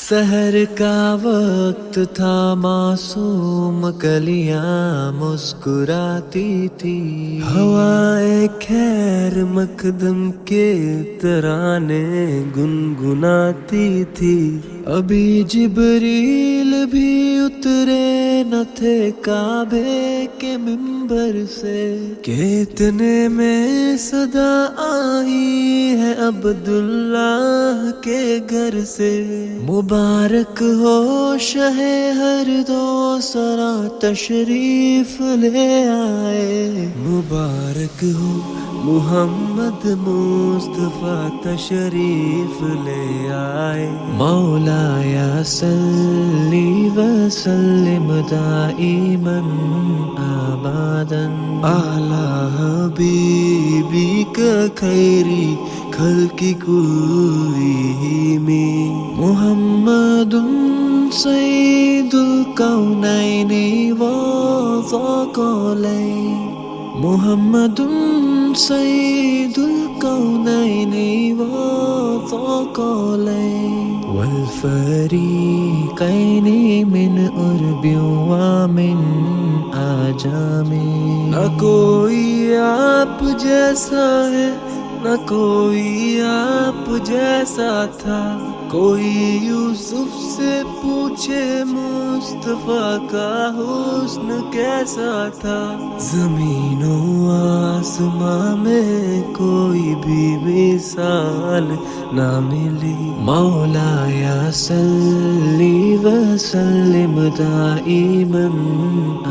سحر کا وقت تھا، معصوم کلیاں مسکراتی تھی، ہوائے خیر مقدم کے ترانے گنگناتی تھی۔ ابھی جبریل بھی اترے نہ تھے کعبے کے منبر سے کہ اتنے میں صدا آئی ہے عبداللہ کے گھر سے۔ مبارک ہو شہ ہر دو سرا تشریف لے آئے، مبارک ہو محمد مصطفیٰ تشریف لے آئے۔ مولایا صلی وسلم دائما ابدا علی حبیبک خیری خلق کلہم، محمد سید الکونین والثقلین، محمد سید الکونین والثقلین والفریقین من عرب ومن عجم۔ نہ کوئی آپ جیسا ہے، نہ کوئی آپ جیسا تھا، کوئی یوسف سے پوچھے مصطفیٰ کا حسن کیسا تھا۔ زمین و آسمان میں کوئی بھی مثال نہ ملی۔ مولایا صلی وسلم دائما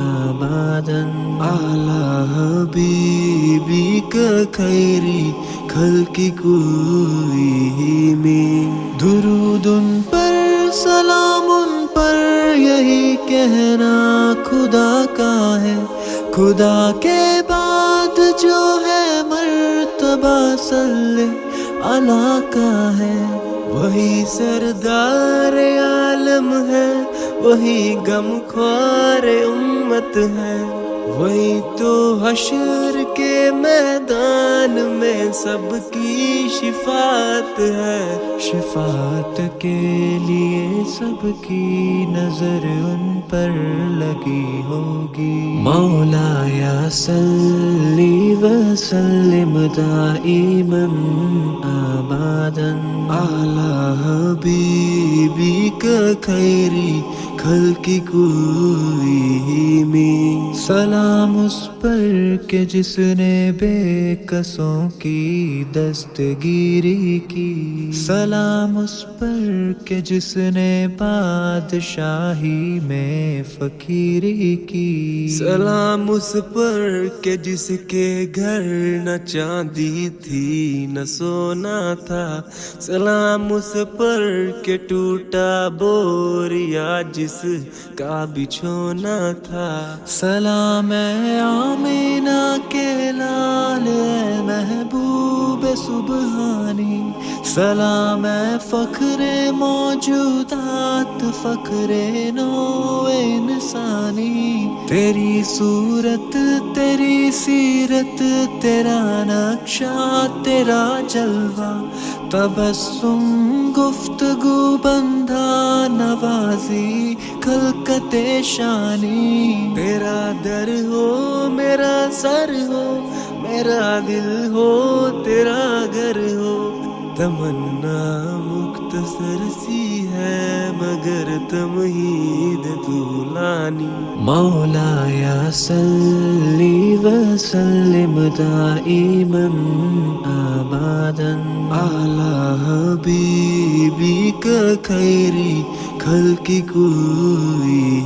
ابدا علی حبیبک خیری خلق کلہم۔ درود ان پر سلام ان پر یہی کہنا خدا کا ہے، خدا کے بعد جو ہے مرتبہ صلی اللہ کا ہے۔ وہی سردار عالم ہے، وہی غم خوار امت ہے، وہی تو حشر کے میدان میں سب کی شفاعت ہے۔ شفاعت کے لیے سب کی نظر ان پر لگی ہوگی۔ مولایا صلی وسلم دائما ابدا علی حبیبک خیری خلق کلہم۔ سلام اس پر کہ جس نے بے کسوں کی دستگیری کی، سلام اس پر کہ جس نے بادشاہی میں فقیری کی، سلام اس پر کہ جس کے گھر نہ چاندی تھی نہ سونا تھا، سلام اس پر کہ ٹوٹا بوریا جس کا بچھونا تھا۔ سلام اے آمینہ کے لال اے محبوب سبحانی، سلام اے فخر موجودات فخر نو انسانی۔ تیری صورت تیری سیرت تیرا نقشہ تیرا جلوہ، تبسم گفتگو بندھا نوازی خلقت شانی۔ تیرا در ہو میرا سر ہو، میرا دل ہو تیرا گھر ہو، تمنا مختصر سی ہے مگر تمہید طولانی۔ مولایا صلی وسلم دائما ابدا علی حبیبک خیری خلق کلہم۔